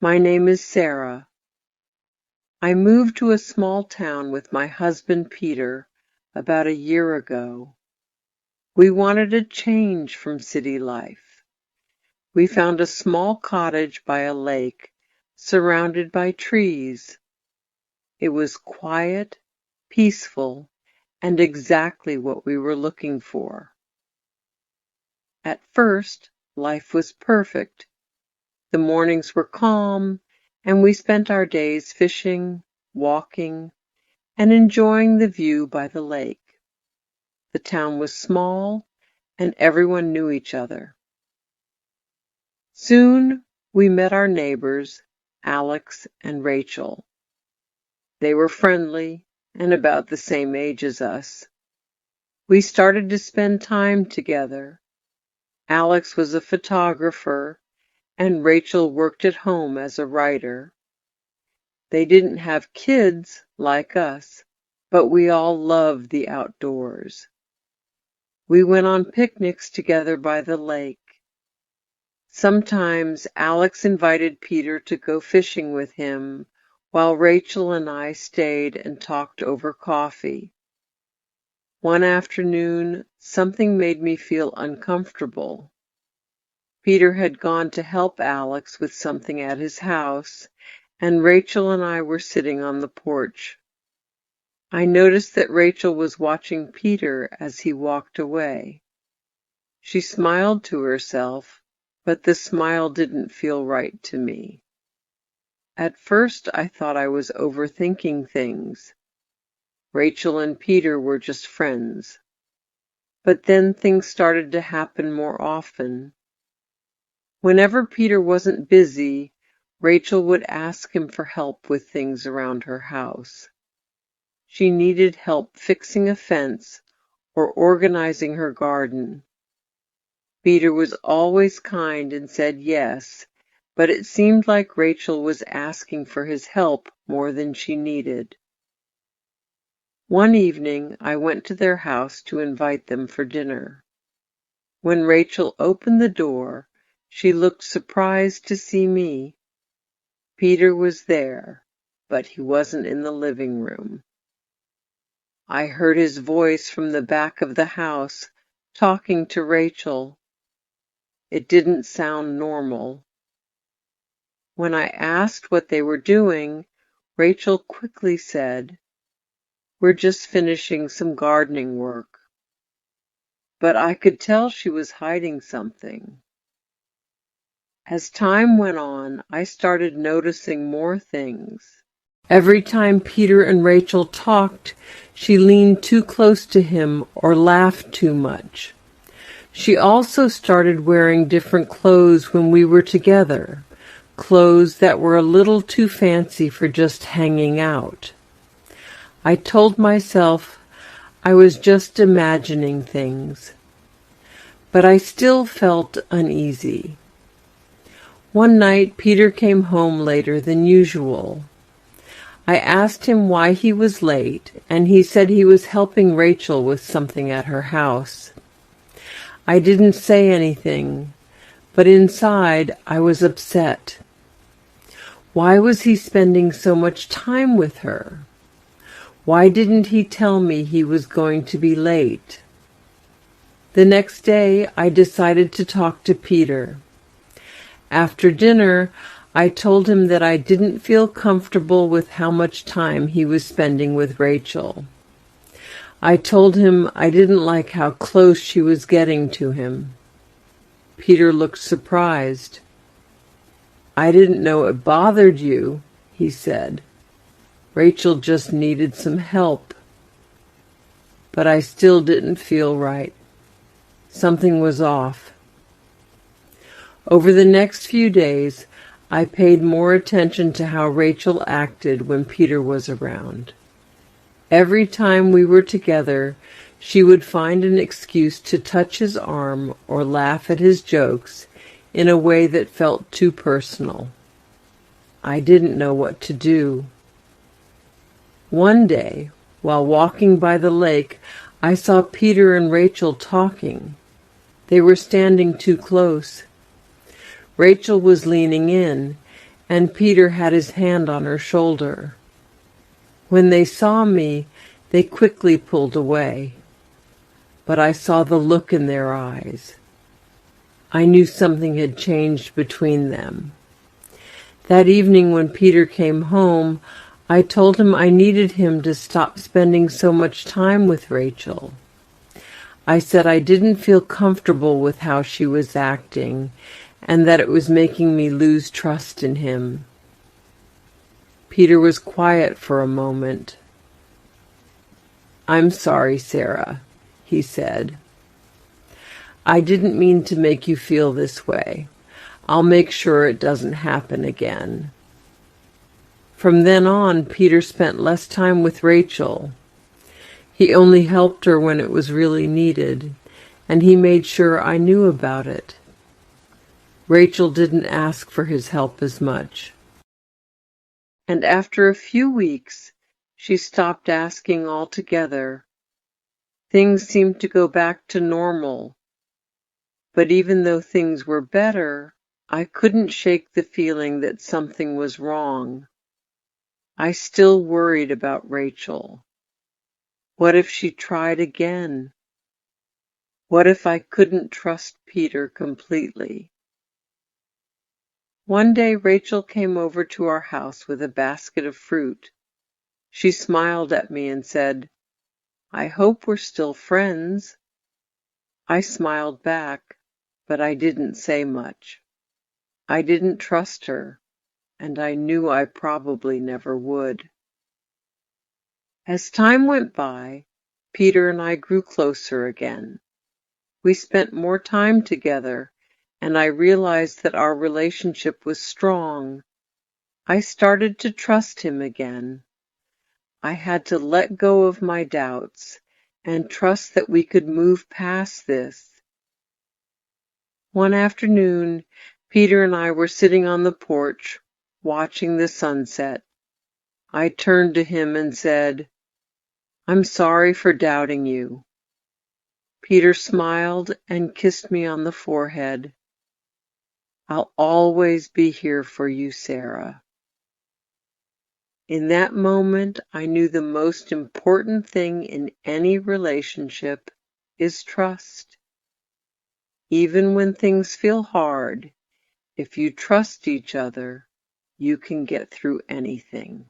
My name is Sarah. I moved to a small town with my husband Peter about a year ago. We wanted a change from city life. We found a small cottage by a lake, surrounded by trees. It was quiet, peaceful, and exactly what we were looking for. At first, life was perfect. The mornings were calm, and we spent our days fishing, walking, and enjoying the view by the lake. The town was small, and everyone knew each other. Soon we met our neighbors, Alex and Rachel. They were friendly and about the same age as us. We started to spend time together. Alex was a photographer, and Rachel worked at home as a writer. They didn't have kids like us, but we all loved the outdoors. We went on picnics together by the lake. Sometimes Alex invited Peter to go fishing with him, while Rachel and I stayed and talked over coffee. One afternoon, something made me feel uncomfortable. Peter had gone to help Alex with something at his house, and Rachel and I were sitting on the porch. I noticed that Rachel was watching Peter as he walked away. She smiled to herself, but the smile didn't feel right to me. At first I thought I was overthinking things. Rachel and Peter were just friends. But then things started to happen more often. Whenever Peter wasn't busy, Rachel would ask him for help with things around her house. She needed help fixing a fence or organizing her garden. Peter was always kind and said yes, but it seemed like Rachel was asking for his help more than she needed. One evening I went to their house to invite them for dinner. When Rachel opened the door, she looked surprised to see me. Peter was there, but he wasn't in the living room. I heard his voice from the back of the house, talking to Rachel. It didn't sound normal. When I asked what they were doing, Rachel quickly said, "We're just finishing some gardening work." But I could tell she was hiding something. As time went on, I started noticing more things. Every time Peter and Rachel talked, she leaned too close to him or laughed too much. She also started wearing different clothes when we were together, clothes that were a little too fancy for just hanging out. I told myself I was just imagining things, but I still felt uneasy. One night, Peter came home later than usual. I asked him why he was late, and he said he was helping Rachel with something at her house. I didn't say anything, but inside I was upset. Why was he spending so much time with her? Why didn't he tell me he was going to be late? The next day, I decided to talk to Peter. After dinner, I told him that I didn't feel comfortable with how much time he was spending with Rachel. I told him I didn't like how close she was getting to him. Peter looked surprised. "I didn't know it bothered you," he said. "Rachel just needed some help." But I still didn't feel right. Something was off. Over the next few days, I paid more attention to how Rachel acted when Peter was around. Every time we were together, she would find an excuse to touch his arm or laugh at his jokes in a way that felt too personal. I didn't know what to do. One day, while walking by the lake, I saw Peter and Rachel talking. They were standing too close. Rachel was leaning in, and Peter had his hand on her shoulder. When they saw me, they quickly pulled away, but I saw the look in their eyes. I knew something had changed between them. That evening when Peter came home, I told him I needed him to stop spending so much time with Rachel. I said I didn't feel comfortable with how she was acting, and that it was making me lose trust in him. Peter was quiet for a moment. "I'm sorry, Sarah," he said. "I didn't mean to make you feel this way. I'll make sure it doesn't happen again." From then on, Peter spent less time with Rachel. He only helped her when it was really needed, and he made sure I knew about it. Rachel didn't ask for his help as much. And after a few weeks, she stopped asking altogether. Things seemed to go back to normal, but even though things were better, I couldn't shake the feeling that something was wrong. I still worried about Rachel. What if she tried again? What if I couldn't trust Peter completely? One day Rachel came over to our house with a basket of fruit. She smiled at me and said, "I hope we're still friends." I smiled back, but I didn't say much. I didn't trust her, and I knew I probably never would. As time went by, Peter and I grew closer again. We spent more time together, and I realized that our relationship was strong. I started to trust him again. I had to let go of my doubts and trust that we could move past this. One afternoon, Peter and I were sitting on the porch, watching the sunset. I turned to him and said, "I'm sorry for doubting you." Peter smiled and kissed me on the forehead. "I'll always be here for you, Sarah." In that moment, I knew the most important thing in any relationship is trust. Even when things feel hard, if you trust each other, you can get through anything.